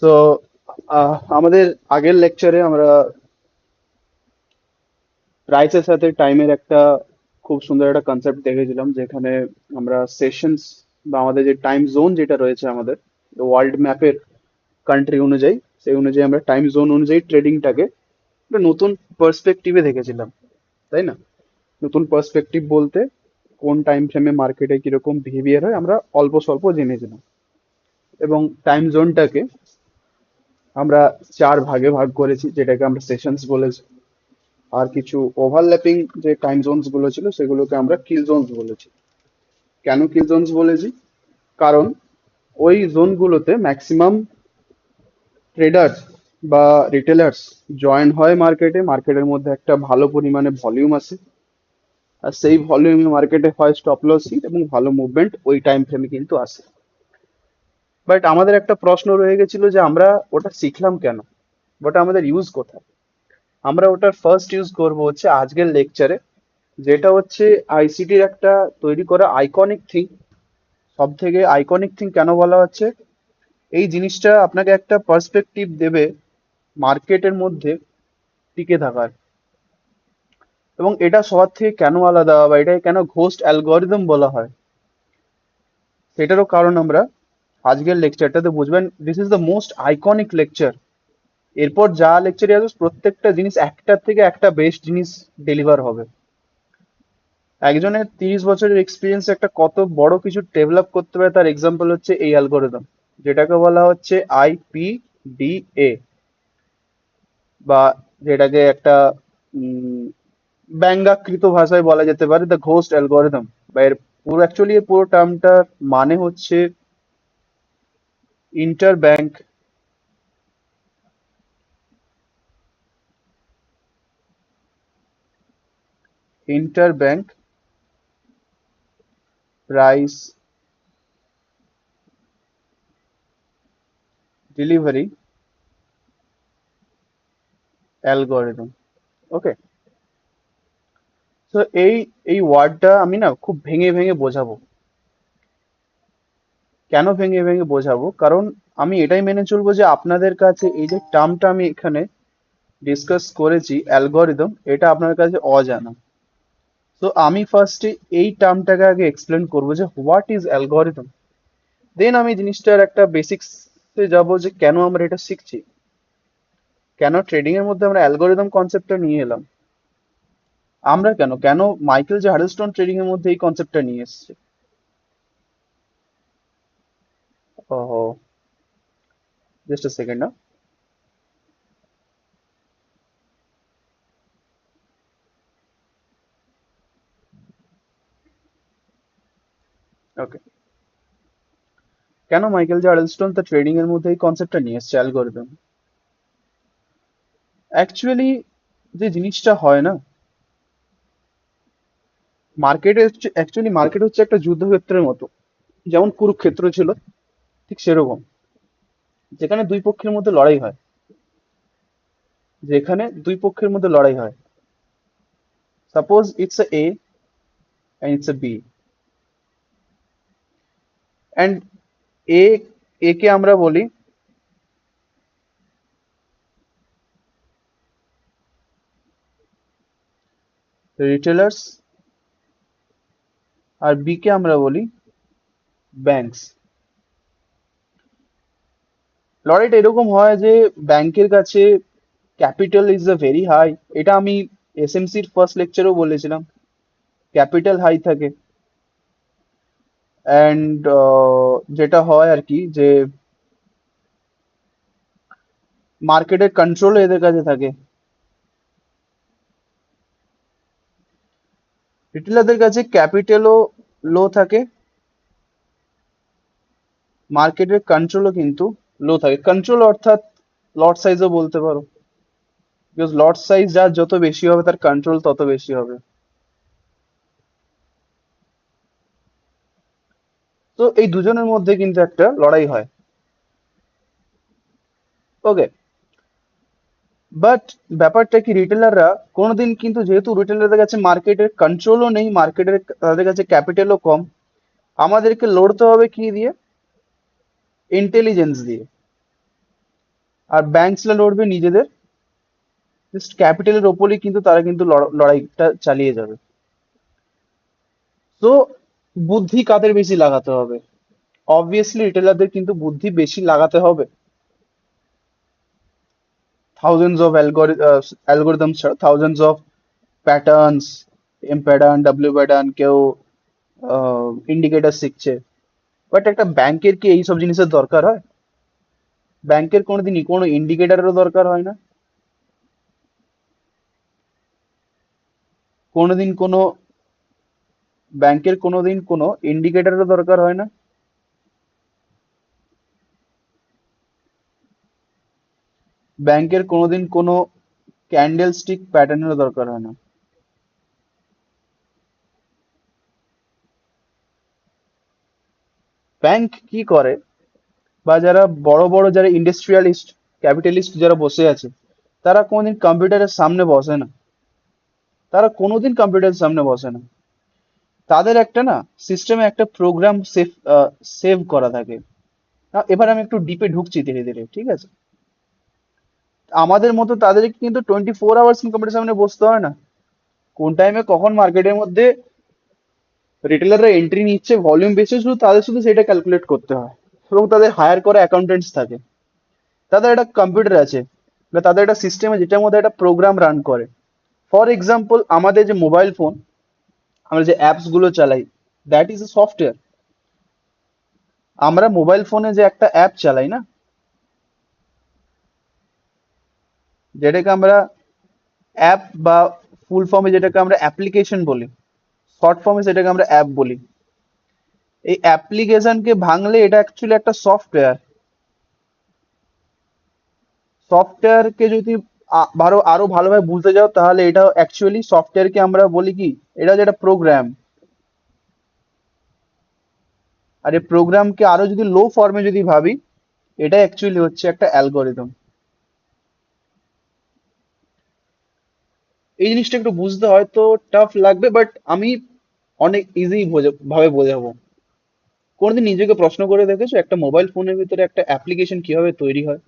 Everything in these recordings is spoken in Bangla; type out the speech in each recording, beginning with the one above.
সো আমাদের আগের লেকচারে আমরা প্রাইসের সাথে টাইমের একটা খুব সুন্দর একটা কনসেপ্ট দেখেছিলাম, যেখানে আমরা সেশনস বা আমাদের যে টাইম জোন যেটা রয়েছে আমাদের ওয়ার্ল্ড ম্যাপের কান্ট্রি অনুযায়ী, সেই অনুযায়ী আমরা টাইম জোন অনুযায়ী ট্রেডিংটাকে একটা নতুন পার্সপেক্টিভে দেখেছিলাম, তাই না? নতুন পার্সপেক্টিভ বলতে কোন টাইম ফ্রেমে মার্কেটে কিরকম বিহেভিয়ার হয় আমরা অল্প স্বল্প জেনেছিলাম। এবং টাইম জোনটাকে আমরা চার ভাগে ভাগ করেছি, যেটাকে আমরা সেশনস বলেছি। আর কিছু ওভারল্যাপিং যে টাইম জোনস গুলো ছিল সেগুলোকে আমরা কিল জোনস বলেছি। কেন কিল জোনস বলেছি? কারণ ওই জোনগুলোতে ম্যাক্সিমাম ট্রেডার্স বা রিটেলার্স জয়েন হয় মার্কেটে, মার্কেটের মধ্যে একটা ভালো পরিমাণে ভলিউম আসে, আর সেই ভলিউমে মার্কেটে হয় স্টপ লস হিট এবং ভালো মুভমেন্ট ওই টাইম ফ্রেমে কিন্তু আসে। বাট আমাদের একটা প্রশ্ন রয়ে গেছিল যে আমরা ওটা শিখলাম কেন, ওটা আমাদের ইউজ কোথায়? আমরা ওটার ফার্স্ট ইউজ করব হচ্ছে আজকের লেকচারে, যেটা হচ্ছে আইসিটির একটা তৈরি করা আইকনিক থিং। সব থেকে আইকনিক থিং কেন বলা হচ্ছে? এই জিনিসটা আপনাকে একটা পার্সপেক্টিভ দেবে মার্কেটের মধ্যে টিকে থাকার। এবং এটা সবার থেকে কেন আলাদা বা এটাকে কেন ঘোস্ট অ্যালগরিদম বলা হয়, সেটারও কারণ আমরা আজকের লেকচারটাতে বুঝবেন। This is the most iconic lecture. এরপর যা লেকচারে আসবে প্রত্যেকটা জিনিস একটার থেকে একটা বেস্ট জিনিস ডেলিভার হবে। একজনের 30 বছরের এক্সপিরিয়েন্স একটা কত বড় কিছু ডেভেলপ করতে পারে তার এক্সাম্পল হচ্ছে এই অ্যালগোরিদম, যেটাকে বলা হচ্ছে আইপিডিএ, বা যেটাকে একটা উম, ব্যঙ্গাকৃত ভাষায় বলা যেতে পারে দ্য ঘোস্ট অ্যালগোরিদম। বা এর পুরো অ্যাকচুয়ালি এর পুরো টার্মটার মানে হচ্ছে inter bank inter bank price delivery algorithm. Okay. তো এই এই ওয়ার্ডটা আমি না খুব ভেঙে ভেঙে বোঝাবো। কেন ভেঙে ভেঙে বোঝাবো? কারণ আমি এটাই মেনে চলবো যে আপনাদের কাছে এই যে টার্মটা আমি এখানে ডিসকাস করেছি অ্যালগরিদম, এটা আপনার কাছে অজানা। তো আমি ফার্স্টে এই টার্মটাকে আগে এক্সপ্লেন করবো যে হোয়াট ইজ অ্যালগরিদম। দেন আমি জিনিসটার একটা বেসিক্সে যাবো যে কেন আমরা এটা শিখছি, কেন ট্রেডিং এর মধ্যে আমরা অ্যালগরিদম কনসেপ্টটা নিয়ে এলাম। আমরা কেন কেন মাইকেল যে হাডলস্টোন ট্রেডিং এর মধ্যে এই কনসেপ্টটা নিয়ে এসেছে। ওহো, জাস্ট আ সেকেন্ড না। ওকে। কেন মাইকেল যে হাডলস্টোন তার ট্রেডিং এর মধ্যে এই কনসেপ্টটা নিয়ে এসেছে অ্যালগরিদম? অ্যাকচুয়ালি যে জিনিসটা হয় না, মার্কেটে অ্যাকচুয়ালি মার্কেট হচ্ছে একটা যুদ্ধক্ষেত্রের মতো। যেমন কুরুক্ষেত্র ছিল, ঠিক সেরকম, যেখানে দুই পক্ষের মধ্যে লড়াই হয়। যেখানে দুই পক্ষের মধ্যে লড়াই হয়, suppose it's A and it's A B, and A A কে আমরা বলি রিটেলার্স, আর বি কে আমরা বলি ব্যাংকস। লড়াইটা এরকম হয় যে ব্যাংকের কাছে capital is a very high. এটা আমি এসএমসির ফার্স্ট লেকচারেও বলেছিলাম, ক্যাপিটাল হাই থাকে। অ্যান্ড যেটা হয় আর কি যে মার্কেটের কন্ট্রোল এদের কাছে থাকে। রিটেলারদের কাছে ক্যাপিটালও লো থাকে, মার্কেটের কন্ট্রোলও কিন্তু লো থাকে। কন্ট্রোল অর্থাৎ লট সাইজও বলতে পারো, বিকজ লট সাইজ যার যত বেশি হবে তার কন্ট্রোল তত বেশি হবে। তো এই দুজনের মধ্যে কিন্তু একটা লড়াই হয়। ওকে। বাট ব্যাপারটা কি, রিটেলাররা কোনোদিন কিন্তু, যেহেতু রিটেলারদের কাছে মার্কেটের কন্ট্রোলও নেই, মার্কেটের তাদের কাছে ক্যাপিটালও কম, আমাদেরকে লড়তে হবে কি দিয়ে? ইন্টেলিজেন্স দিয়ে। আর ব্যাংকসরা লড়বে নিজেদের জাস্ট ক্যাপিটালের ওপরই, কিন্তু তারা কিন্তু লড়াইটা চালিয়ে যাবে। তো বুদ্ধি কাদের বেশি লাগাতে হবে? অবভিয়াসলি রিটেলারদের কিন্তু বুদ্ধি বেশি লাগাতে হবে। থাউজেন্ডস অফ অ্যালগোরিদম ছাড়া thousands of patterns, M pattern, W pattern, কেউ ইন্ডিকেটর শিখছে। বাট একটা ব্যাংকের কি এইসব জিনিসের দরকার হয়? ব্যাংকের কোনোদিনই কোনো ইন্ডিকেটরেরও দরকার হয় না। কোনোদিন কোনো ব্যাংকের কোনোদিন কোনো ইন্ডিকেটরেরও দরকার হয় না। ব্যাংকের কোনোদিন কোনো ক্যান্ডেল স্টিক প্যাটার্নেরও দরকার হয় না। ব্যাংক কি করে, বা যারা বড় বড় যারা ইন্ডাস্ট্রিয়ালিস্ট, ক্যাপিটালিস্ট যারা বসে আছে, তারা কোনোদিন কম্পিউটারের সামনে বসে না। তারা কোনোদিন কম্পিউটারের সামনে বসে না। তাদের একটা না সিস্টেমে একটা প্রোগ্রাম সেভ করা থাকে। এবার আমি একটু ডিপে ঢুকছি ধীরে ধীরে, ঠিক আছে? আমাদের মতো তাদেরকে কিন্তু 24 আওয়ার্স কম্পিউটারের সামনে বসতে হয় না। কোন টাইমে কখন মার্কেটের মধ্যে রিটেলাররা এন্ট্রি নিচ্ছে ভলিউম বেসে, শুধু তাদের শুধু সেটা ক্যালকুলেট করতে হয়। এবং তাদের হায়ার করা অ্যাকাউন্টেন্টস থাকে। তাদের একটা কম্পিউটার আছে, বা তাদের একটা সিস্টেম আছে যেটার মধ্যে একটা প্রোগ্রাম রান করে। ফর এক্সাম্পল, আমাদের যে মোবাইল ফোন, আমরা যে অ্যাপস গুলো চালাই, দ্যাট ইজ এ সফটওয়্যার। আমরা মোবাইল ফোনে যে একটা অ্যাপ চালাই না, যেটাকে আমরা অ্যাপ, বা ফুল ফর্মে যেটাকে আমরা অ্যাপ্লিকেশন বলি, শর্ট ফর্মে সেটাকে আমরা অ্যাপ বলি। এই অ্যাপ্লিকেশনকে ভাঙলে এটা অ্যাকচুয়ালি একটা সফটওয়্যার। সফটওয়্যারকে যদি আরো ভালোভাবে বুঝতে যাও, তাহলে এটা অ্যাকচুয়ালি সফটওয়্যারকে আমরা বলি কি, এটা হচ্ছে একটা প্রোগ্রাম। আর এই প্রোগ্রামকে আরো যদি লো ফর্মে যদি ভাবি, এটা অ্যাকচুয়ালি হচ্ছে একটা অ্যালগোরিদম। এই জিনিসটা একটু বুঝতে হয়তো টাফ লাগবে, বাট আমি অনেক ইজি ভাবে বোঝাবো। কোনোদিন নিজেকে প্রশ্ন করে দেখেছো একটা মোবাইল ফোনের ভিতরে একটা অ্যাপ্লিকেশন কিভাবে তৈরি হয়?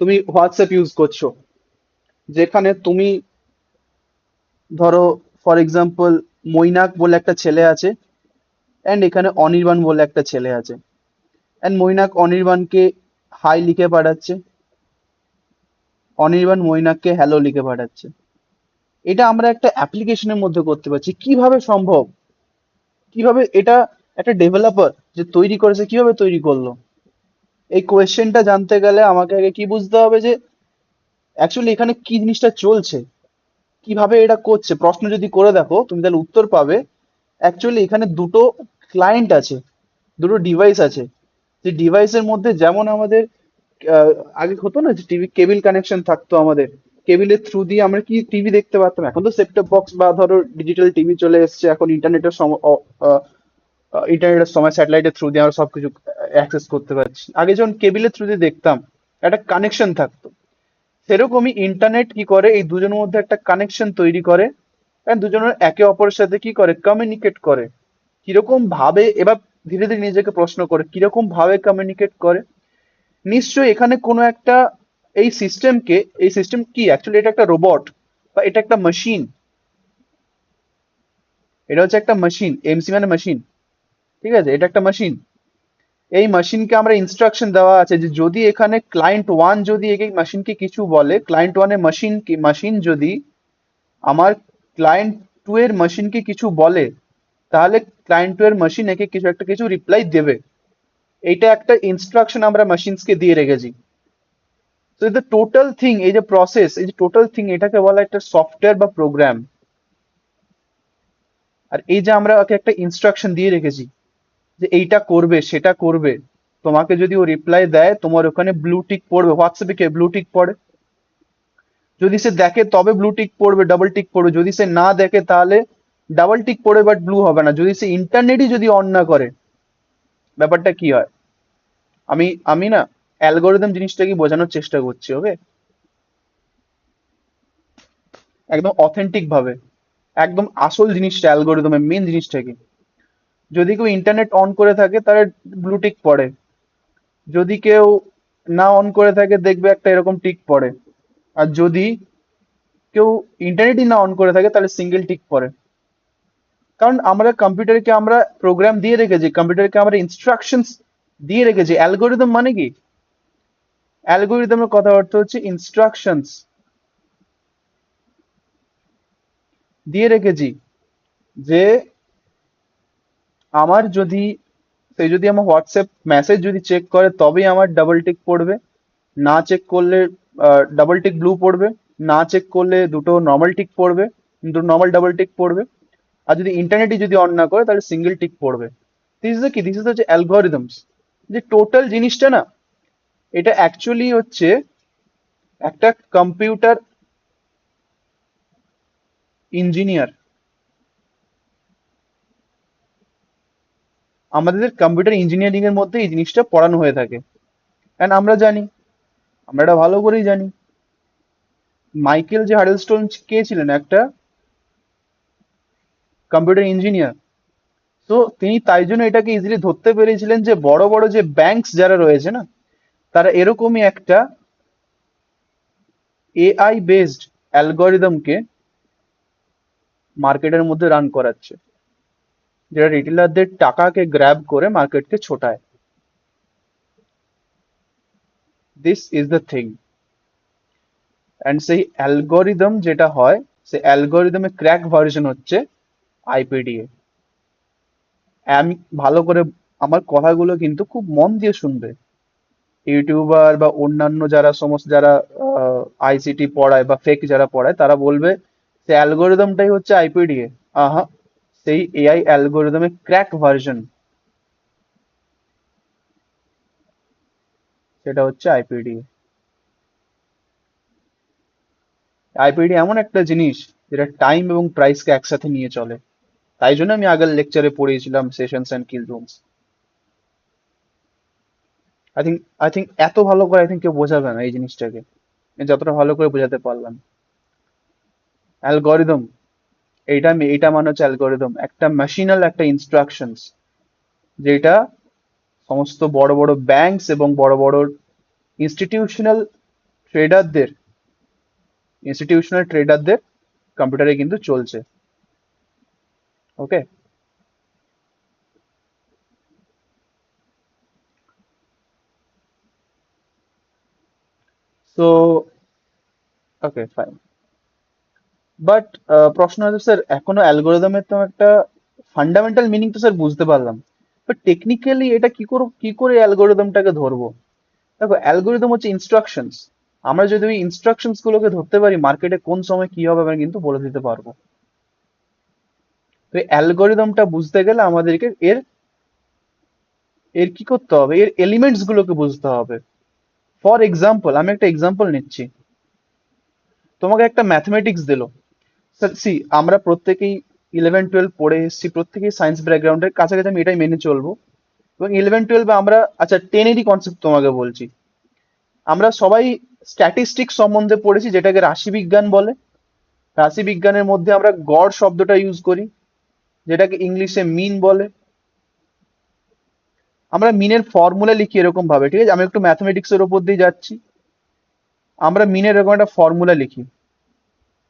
তুমি হোয়াটসঅ্যাপ ইউজ করছো, যেখানে তুমি ধরো ফর এক্সাম্পল মৈনাক বলে একটা ছেলে আছে, অ্যান্ড এখানে অনির্বাণ বলে একটা ছেলে আছে। অ্যান্ড মৈনাক অনির্বাণকে হাই লিখে পাঠাচ্ছে, অনির্বাণ মৈনাককে হ্যালো লিখে পাঠাচ্ছে। এটা আমরা একটা অ্যাপ্লিকেশনের মধ্যে করতে পারছি, কিভাবে সম্ভব? কিভাবে এটা একটা ডেভেলপার যে তৈরি করেছে কিভাবে তৈরি করলো? এই কোয়েশ্চেনটা জানতে গেলে আমাকে আগে কি বুঝতে হবে যে অ্যাকচুয়ালি এখানে কি জিনিসটা চলছে, কিভাবে এটা করছে। প্রশ্ন যদি করে দেখো তুমি, তাহলে উত্তর পাবে অ্যাকচুয়ালি এখানে দুটো ক্লায়েন্ট আছে, দুটো ডিভাইস আছে। যে ডিভাইসের মধ্যে যেমন আমাদের আহ, আগে হতো না যে টিভি কেবিল কানেকশন থাকতো আমাদের, কেবিলের থ্রু দিয়ে আমরা কি টিভি দেখতে পারতাম। এখন তো সেটটপ বক্স বা ধরো ডিজিটাল টিভি চলে এসেছে, এখন ইন্টারনেটের সময় স্যাটেলাইটের থ্রু দিয়ে আমরা সবকিছু অ্যাক্সেস করতে পারছি। আগে যখন কেবিলের থ্রু দিয়ে দেখতাম, একটা কানেকশন থাকতো। সেরকমই ইন্টারনেট কি করে, এই দুজনের মধ্যে একটা কানেকশন তৈরি করে, and দুজনের একে অপরের সাথে কি করে, কমিউনিকেট করে। কিরকম ভাবে, এবার ধীরে ধীরে নিজেকে প্রশ্ন করে কিরকম ভাবে কমিউনিকেট করে। নিশ্চয়ই এখানে কোনো একটা, এই সিস্টেমকে, এই সিস্টেম কি অ্যাকচুয়ালি এটা একটা রোবট, বা এটা একটা মেশিন। এটা হচ্ছে একটা মেশিন, এমসি মানে মেশিন, ঠিক আছে? এটা একটা মেশিন। এই মেশিনকে আমরা ইনস্ট্রাকশন দেওয়া আছে যে যদি এখানে ক্লায়েন্ট ওয়ান যদি এই মেশিনকে কিছু বলে, ক্লায়েন্ট ওয়ানের মেশিন যদি আমার ক্লায়েন্ট টু এর মেশিনকে কিছু বলে, তাহলে ক্লায়েন্ট টু এর মেশিন একে কিছু একটা কিছু রিপ্লাই দেবে। এইটা একটা ইনস্ট্রাকশন আমরা মেশিনসকে দিয়ে রেখেছি। তো এই টোটাল থিং, এই যে প্রসেস, এই যে টোটাল থিং, এটাকে বলা একটা সফটওয়্যার বা প্রোগ্রাম। আর এই যে আমরা ওকে একটা ইনস্ট্রাকশন দিয়ে রেখেছি যে এইটা করবে সেটা করবে, তোমাকে যদি ও রিপ্লাই দেয় তোমার ওখানে ব্লু টিক পড়বে। হোয়াটসঅ্যাপে কে ব্লু টিক পড়ে? যদি সে দেখে তবে ব্লু টিক পড়বে, ডাবল টিক পড়বে। যদি সে না দেখে তাহলে ডাবল টিক পড়বে বাট ব্লু হবে না। যদি সে ইন্টারনেটই যদি অন না করে, ব্যাপারটা কি হয়? আমি আমি না অ্যালগোরিদম জিনিসটাকে বোঝানোর চেষ্টা করছি, ওকে? একদম অথেন্টিক ভাবে, একদম আসল জিনিসটা, অ্যালগোরিদমের মেন জিনিসটা কি। যদি কেউ ইন্টারনেট অন করে থাকে তাহলে ব্লু টিক পড়ে, যদি কেউ না অন করে থাকে দেখবে একটা এরকম টিক পড়ে, আর যদি কেউ ইন্টারনেটই না অন করে থাকে তাহলে সিঙ্গেল টিক পড়ে। কারণ আমরা কম্পিউটারকে আমরা প্রোগ্রাম দিয়ে রেখেছি, কম্পিউটারকে আমরা ইনস্ট্রাকশনস দিয়ে রেখেছি। অ্যালগোরিদম মানে কি? অ্যালগোরিদমের কথা অর্থ হচ্ছে ইনস্ট্রাকশনস দিয়ে রেখেছি, যে আমার যদি সে যদি আমার হোয়াটসঅ্যাপ মেসেজ যদি চেক করে তবেই আমার ডাবল টিক পড়বে, না চেক করলে ডাবল টিক ব্লু পড়বে, না চেক করলে দুটো নর্মাল টিক পড়বে, দুটো নর্মাল ডাবল টিক পড়বে। আর যদি ইন্টারনেটই যদি অন না করে তাহলে সিঙ্গেল টিক পড়বে। দিস ইজ কি, দিস ইজ হচ্ছে অ্যালগোরিদমস। যে টোটাল জিনিসটা না, এটা অ্যাকচুয়ালি হচ্ছে একটা কম্পিউটার ইঞ্জিনিয়ার, আমাদের কম্পিউটার ইঞ্জিনিয়ারিং এর মধ্যে এই জিনিসটা পড়ানো হয়ে থাকে। অ্যান্ড আমরা জানি, আমরা এটা ভালো করেই জানি, মাইকেল যে হাডেলস্টোন কে ছিলেন? একটা কম্পিউটার ইঞ্জিনিয়ার। তো তিনি তাই জন্য এটাকে ইজিলি ধরতে পেরেছিলেন যে বড় বড় যে ব্যাংকস যারা রয়েছে না, তারা এরকমই একটা এআই বেসড অ্যালগোরিদমকে মার্কেটের মধ্যে রান করাচ্ছে, যেটা রিটেলারদের টাকাকে গ্র্যাব করে মার্কেটকে ছোটায়। This is the thing. And সেই অ্যালগোরিদম যেটা হয়, সেই অ্যালগোরিদমের ক্র্যাক ভার্সন হচ্ছে আইপিডিএ। আমি ভালো করে, আমার কথাগুলো কিন্তু খুব মন দিয়ে শুনবে। ইউটিউবার বা অন্যান্য যারা সমস্ত যারা আইসিটি পড়ায় বা ফেক যারা পড়ায় তারা বলবে সেই অ্যালগোরিদমটাই হচ্ছে আইপিডিএ। আহা, সেই এআই অ্যালগোরিদমের ক্র্যাক ভার্সন, সেটা হচ্ছে আইপিডিএ। আইপিডি এমন একটা জিনিস যেটা টাইম এবং প্রাইসকে একসাথে নিয়ে চলে। তাই জন্য আমি আগের লেকচারে পড়িয়েছিলাম sessions and kill rooms. I think এত ভালো করে আই থিঙ্ক কেউ বোঝাবে না এই জিনিসটাকে, আমি যতটা ভালো করে বোঝাতে পারলাম। অ্যালগোরিদম, এইটা মানে হচ্ছে অ্যালগোরিদম, একটা মেশিনাল একটা ইনস্ট্রাকশনস, যেটা সমস্ত বড় বড় ব্যাংকস এবং বড় বড় ইনস্টিটিউশনাল ট্রেডারদের ইনস্টিটিউশনাল ট্রেডারদের কম্পিউটারে কিন্তু চলছে। Okay. So okay fine. But প্রশ্ন হচ্ছে স্যার, এখনো অ্যালগোরিদমের তো একটা ফান্ডামেন্টাল মিনিং তো স্যার বুঝতে পারলাম, বাট টেকনিক্যালি এটা কি করে অ্যালগোরিদমটাকে ধরবো? দেখো, অ্যালগোরিদম হচ্ছে ইনস্ট্রাকশনস। আমরা যদি ওই ইনস্ট্রাকশনস গুলোকে ধরতে পারি, মার্কেটে কোন সময় কি হবে আমরা কিন্তু বলে দিতে পারবো। তো এই অ্যালগোরিদমটা বুঝতে গেলে আমাদেরকে এর এর কি করতে হবে, এর এলিমেন্টস গুলোকে বুঝতে হবে। ফর এক্সাম্পল, আমি একটা এক্সাম্পল নিচ্ছি। তোমাকে একটা ম্যাথমেটিক্স দিলো। সি, আমরা প্রত্যেকেই 11-12 পড়ে এসেছি, প্রত্যেকেই সায়েন্স ব্যাকগ্রাউন্ডের কাছাকাছি, আমি এটাই মেনে চলবো। এবং 11-12 আমরা, আচ্ছা 10-এরই কনসেপ্ট তোমাকে বলছি। আমরা সবাই স্ট্যাটিস্টিক্স সম্বন্ধে পড়েছি, যেটাকে রাশিবিজ্ঞান বলে। রাশিবিজ্ঞানের মধ্যে আমরা গড় শব্দটা ইউজ করি, যেটাকে ইংলিশে মিন বলে। আমরা মিনের ফর্মুলা লিখি এরকম ভাবে, ঠিক আছে? আমি একটু ম্যাথমেটিক্স এর উপর দিয়ে যাচ্ছি। আমরা মিনের এরকম একটা ফর্মুলা লিখি,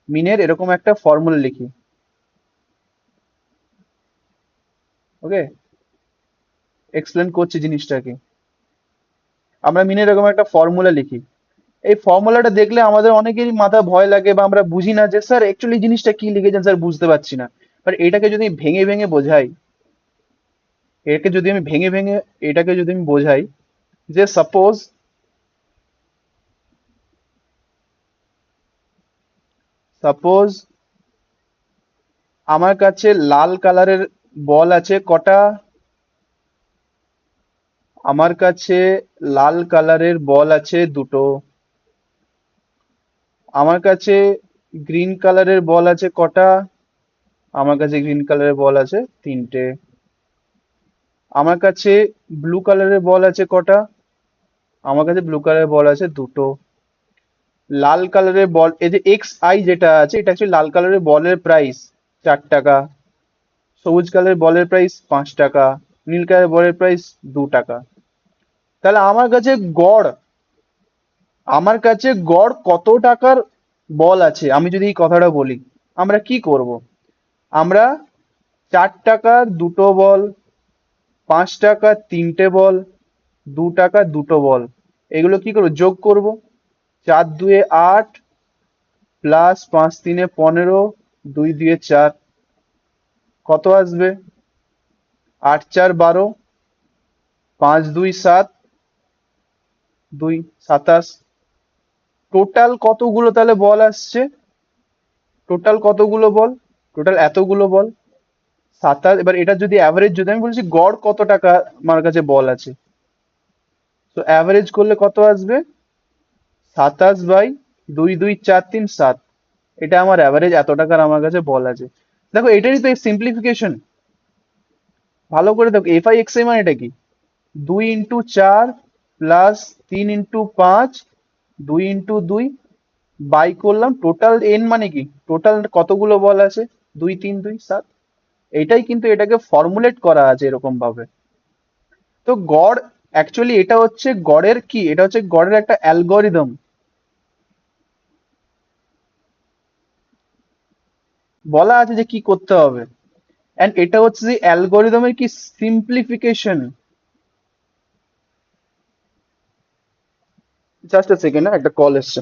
মিনের এরকম একটা ফর্মুলা লিখি। ওকে, এক্সপ্লেন করছি জিনিসটাকে। আমরা মিনের এরকম একটা ফর্মুলা লিখি। এই ফর্মুলাটা দেখলে আমাদের অনেকেরই মাথা ভয় লাগে, বা আমরা বুঝি না যে স্যার অ্যাকচুয়ালি জিনিসটা কি লিখেছেন, স্যার বুঝতে পারছি না। বাট এটাকে যদি ভেঙে ভেঙে বোঝাই, এটাকে যদি আমি ভেঙে ভেঙে এটাকে যদি আমি বোঝাই, যে সাপোজ আমার কাছে লাল কালারের বল আছে কটা, আমার কাছে লাল কালারের বল আছে দুটো, আমার কাছে গ্রিন কালারের বল আছে কটা, আমার কাছে গ্রিন কালারের বল আছে তিনটে, আমার কাছে ব্লু কালারের বল আছে কটা, আমার কাছে ব্লু কালারের বল আছে দুটো। লাল কালারের বল, এই যে এক্স আই যেটা আছে, এটা হচ্ছে লাল কালারের বলের প্রাইস 4 টাকা। সবুজ কালারের বলের প্রাইস 5 টাকা, নীল কালারের বলের প্রাইস 2 টাকা। তাহলে আমার কাছে গড় কত টাকার বল আছে, আমি যদি এই কথাটা বলি, আমরা কি করব? আমরা 4 টাকার দুটো বল, 5 টাকার তিনটে বল, 2 টাকার দুটো বল, এগুলো কি করবো? যোগ করব। 4 2 8, প্লাস 5 3 15, 2 2 4, কত আসবে? 8 4 12, 5 2 7, 2 27। টোটাল কতগুলো তাহলে বল আসছে? টোটাল কতগুলো বল? টোটাল এতগুলো বল। 27। এবার এটা যদি অ্যাভারেজ, যদি আমি বলছি গড় কত টাকা আমার কাছে বল আছে, তো অ্যাভারেজ করলে কত আসবে? 27/2 2 4 3 7। এটা আমার অ্যাভারেজ, এত টাকার আমার কাছে বল আছে। দেখো এটারই তো সিম্পলিফিকেশন। ভালো করে দেখো, FI XI মানে এটা কি? 2 × 4 প্লাস 3 × 5, 2 × 2 বাই করলাম টোটাল এন, মানে কি টোটাল কতগুলো বল আছে? 2 3 2 7। এটাই কিন্তু এটাকে ফর্মুলেট করা আছে এরকম ভাবে। তো গড়, অ্যাকচুয়ালি এটা হচ্ছে গড়ের কি, এটা হচ্ছে গড়ের একটা অ্যালগরিদম। বলা আছে যে কি করতে হবে, এন্ড এটা হচ্ছে যে অ্যালগরিদমের কি সিম্পলিফিকেশন। জাস্ট আ সেকেন্ড, একটা কল এসছে।